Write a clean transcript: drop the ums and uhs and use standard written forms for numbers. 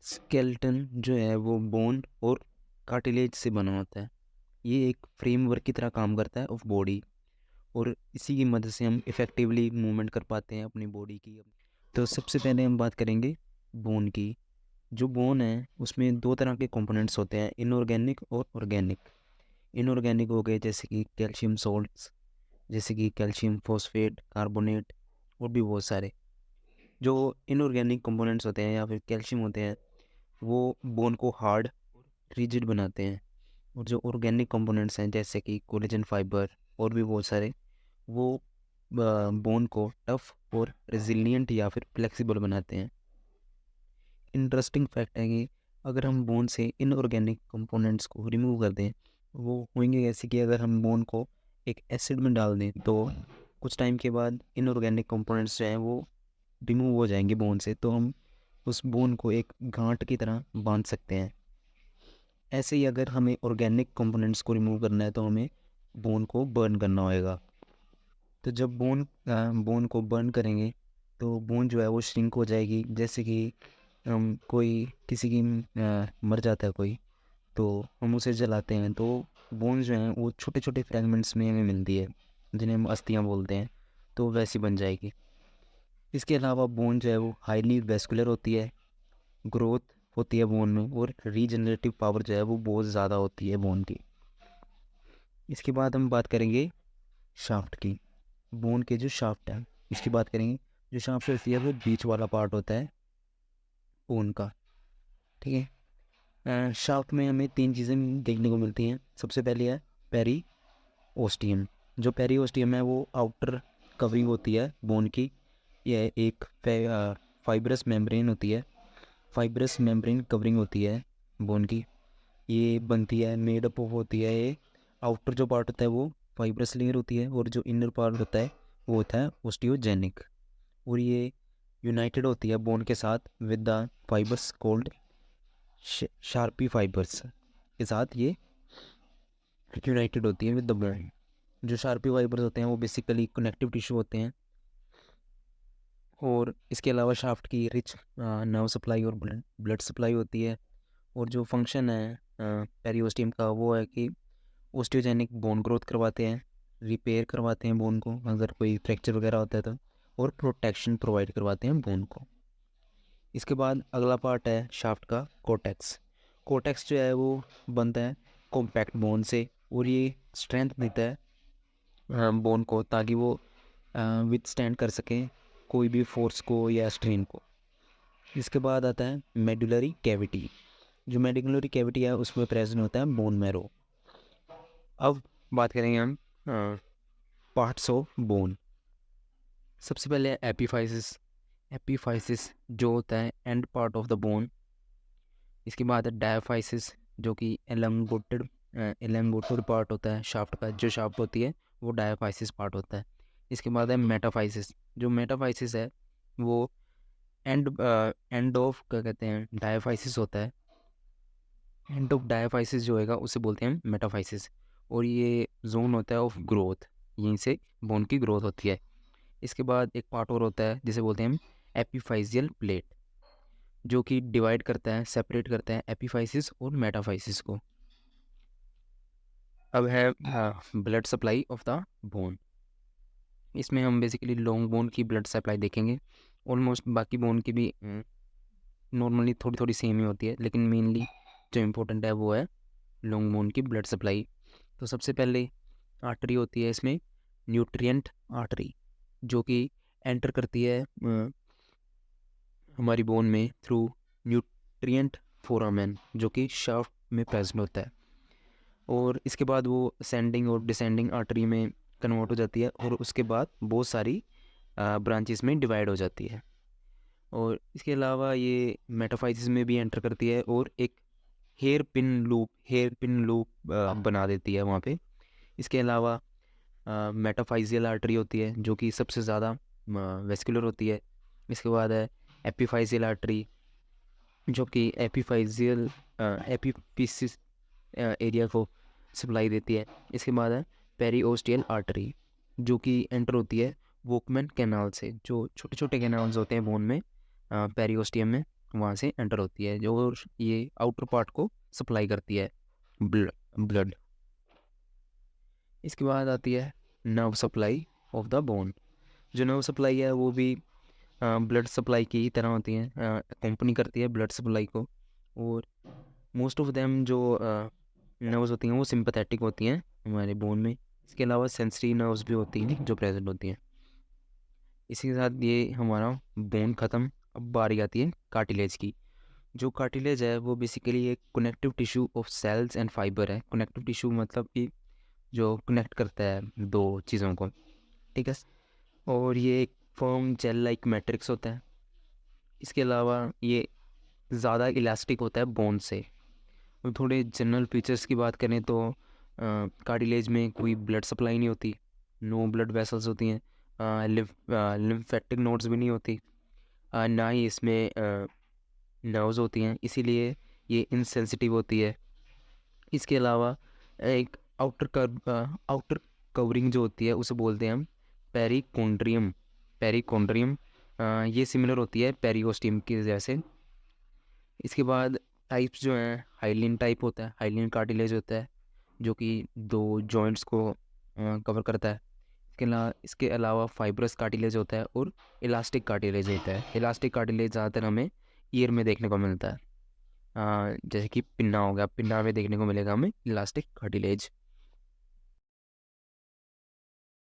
Skeleton जो है वो बोन और कार्टिलेज से बना होता है। ये एक फ्रेमवर्क की तरह काम करता है ऑफ बॉडी, और इसी की मदद से हम इफ़ेक्टिवली मूवमेंट कर पाते हैं अपनी बॉडी की। तो सबसे पहले हम बात करेंगे बोन की। जो बोन है उसमें दो तरह के कंपोनेंट्स होते हैं, इनऑर्गेनिक और ऑर्गेनिक। इनऑर्गेनिक हो गए जैसे कि कैल्शियम सॉल्ट्स, जैसे कि कैल्शियम फॉस्फेट, कार्बोनेट, और भी बहुत सारे। जो इनऑर्गेनिक कंपोनेंट्स होते हैं या फिर कैल्शियम होते हैं, वो बोन को हार्ड रिजिड बनाते हैं। और जो ऑर्गेनिक कंपोनेंट्स हैं जैसे कि कोलेजन फाइबर और भी बहुत सारे, वो बोन को टफ और रेजिलिएंट या फिर फ्लेक्सिबल बनाते हैं। इंटरेस्टिंग फैक्ट है कि अगर हम बोन से इनऑर्गेनिक कंपोनेंट्स को रिमूव कर दें, वो होंगे जैसे कि अगर हम बोन को एक एसिड में डाल दें तो कुछ टाइम के बाद इनऑर्गेनिक कंपोनेंट्स जो हैं वो रिमूव हो जाएंगे बोन से, तो हम उस बोन को एक गांठ की तरह बांध सकते हैं। ऐसे ही अगर हमें ऑर्गेनिक कंपोनेंट्स को रिमूव करना है तो हमें बोन को बर्न करना होएगा। तो जब बोन को बर्न करेंगे तो बोन जो है वो श्रिंक हो जाएगी। जैसे कि कोई किसी की मर जाता है कोई, तो हम उसे जलाते हैं तो बोन जो हैं वो छोटे छोटे फ्रेगमेंट्स में हमें मिलती है, जिन्हें हम अस्थियाँ बोलते हैं, तो वैसी बन जाएगी। इसके अलावा बोन जो है वो हाईली वेस्कुलर होती है, ग्रोथ होती है बोन में, और रीजनरेटिव पावर जो है वो बहुत ज़्यादा होती है बोन की। इसके बाद हम बात करेंगे शाफ्ट की। बोन के जो शाफ्ट है इसकी बात करेंगे। जो शाफ्ट होती है वो बीच वाला पार्ट होता है बोन का, ठीक है। शाफ्ट में हमें तीन चीज़ें देखने को मिलती हैं। सबसे पहले है पेरी ओस्टियम। जो पेरी ओस्टियम है वो आउटर कवरिंग होती है बोन की। यह एक फाइब्रस मेम्ब्रेन होती है, फाइब्रस मेम्ब्रेन कवरिंग होती है बोन की। ये बनती है, मेड अप होती है। ये आउटर जो पार्ट होता है वो फाइब्रस लेयर होती है, और जो इनर पार्ट होता है वो होता है ओस्टियोजेनिक। और ये यूनाइटेड होती है बोन के साथ with the fibres cold sharpy fibres के साथ ये यूनाइटेड होती है विद द बोन। जो शार्पी फाइबर्स होते हैं वो बेसिकली कनेक्टिव टिश्यू होते हैं। और इसके अलावा शाफ्ट की रिच नर्व सप्लाई और ब्लड सप्लाई होती है। और जो फंक्शन है पेरियोस्टियम का वो है कि ओस्टियोजेनिक बोन ग्रोथ करवाते हैं, रिपेयर करवाते हैं बोन को अगर कोई फ्रैक्चर वगैरह होता है तो, और प्रोटेक्शन प्रोवाइड करवाते हैं बोन को। इसके बाद अगला पार्ट है शाफ्ट का कोटेक्स। कोटेक्स जो है वो बनता है कॉम्पैक्ट बोन से, और ये स्ट्रेंथ देता है बोन को, ताकि वो विथस्टैंड कर सकें कोई भी फोर्स को या स्ट्रेन को। इसके बाद आता है मेडुलरी कैविटी। जो मेडुलरी कैविटी है उसमें प्रेजेंट होता है बोन मैरो। अब बात करेंगे हम पार्ट्स ऑफ बोन। सबसे पहले एपीफाइसिस। एपीफाइसिस जो होता है and part of the bone. इसके बाद है डायाफाइसिस, जो कि एलंगोटेड पार्ट होता है शाफ्ट का। जो शाफ्ट होती है वो डायाफाइसिस पार्ट होता है। इसके बाद है मेटाफाइसिस। जो मेटाफाइसिस है वो एंड ऑफ क्या कहते हैं डायाफाइसिस होता है। एंड ऑफ डायाफाइसिस जो होएगा उसे बोलते हैं मेटाफाइसिस। और ये जोन होता है ऑफ ग्रोथ, यहीं से बोन की ग्रोथ होती है। इसके बाद एक पार्ट और होता है जिसे बोलते हैं हम एपीफाइजियल प्लेट, जो कि डिवाइड करता है, सेपरेट करता है एपीफाइसिस और मेटाफाइसिस को। अब है blood supply of the bone. इसमें हम बेसिकली लॉन्ग बोन की ब्लड सप्लाई देखेंगे। ऑलमोस्ट बाकी बोन की भी नॉर्मली थोड़ी थोड़ी सेम ही होती है, लेकिन मेनली जो इम्पोर्टेंट है वो है लॉन्ग बोन की ब्लड सप्लाई। तो सबसे पहले आर्टरी होती है इसमें, न्यूट्रिएंट आर्टरी, जो कि एंटर करती है हमारी बोन में थ्रू न्यूट्रिएंट फोरामेन, जो कि शाफ्ट में प्रेजेंट होता है। और इसके बाद वो असेंडिंग और डिसेंडिंग आर्टरी में कन्वर्ट हो जाती है, और उसके बाद बहुत सारी ब्रांचेस में डिवाइड हो जाती है। और इसके अलावा ये मेटाफाइसिस में भी एंटर करती है, और एक हेयर पिन लूप बना देती है वहाँ पे। इसके अलावा मेटाफाइजियल आर्टरी होती है जो कि सबसे ज़्यादा वेस्कुलर होती है। इसके बाद है एपीफाइजियल आर्टरी, जो कि एपीफिसिस एरिया को सप्लाई देती है। इसके बाद है पेरीओस्टियल आर्टरी, जो कि एंटर होती है वोकमैन कैनाल से। जो छोटे छोटे कैनाल्स होते हैं बोन में पेरीओस्टियम में, वहाँ से एंटर होती है, जो ये आउटर पार्ट को सप्लाई करती है ब्लड। इसके बाद आती है nerve supply of the bone. जो नर्व सप्लाई है वो भी ब्लड सप्लाई की ही तरह होती है, कंपनी करती है ब्लड सप्लाई को। और मोस्ट ऑफ देम जो नर्व्स होती हैं वो सिंपैथेटिक होती हैं हमारे बोन में। इसके अलावा सेंसरी नर्व्स भी होती हैं जो प्रेजेंट होती हैं। इसी के साथ ये हमारा बोन ख़त्म। अब बारी आती है कार्टिलेज की। जो कार्टिलेज है वो बेसिकली एक connective tissue of cells and fibre है। कनेक्टिव टिश्यू मतलब कि जो कनेक्ट करता है दो चीज़ों को, ठीक है। और ये एक फर्म जेल लाइक मैट्रिक्स होता है। इसके अलावा ये ज़्यादा इलास्टिक होता है बोन से। और थोड़े जनरल फीचर्स की बात करें तो कार्टिलेज में कोई ब्लड सप्लाई नहीं होती, नो ब्लड वेसल्स होती हैं, लिम्फेटिक नोड्स भी नहीं होती, ना ही इसमें नर्व्स होती हैं, इसीलिए ये इनसेंसिटिव होती है। इसके अलावा एक आउटर कवरिंग जो होती है उसे बोलते हैं हम पेरिकोन्ड्रियम। पेरिकोन्ड्रियम ये सिमिलर होती है पेरियोस्टियम के जैसे। इसके बाद टाइप्स जो हैं, हाइलिन टाइप होता है, हाइलिन कार्टिलेज होता है जो कि दो जॉइंट्स को कवर करता है। इसके अलावा फाइब्रस कार्टिलेज होता है और इलास्टिक कार्टिलेज होता है। इलास्टिक कार्टिलेज ज़्यादातर हमें ईयर में देखने को मिलता है, जैसे कि पिन्ना हो गया, पिन्ना में देखने को मिलेगा हमें इलास्टिक कार्टिलेज।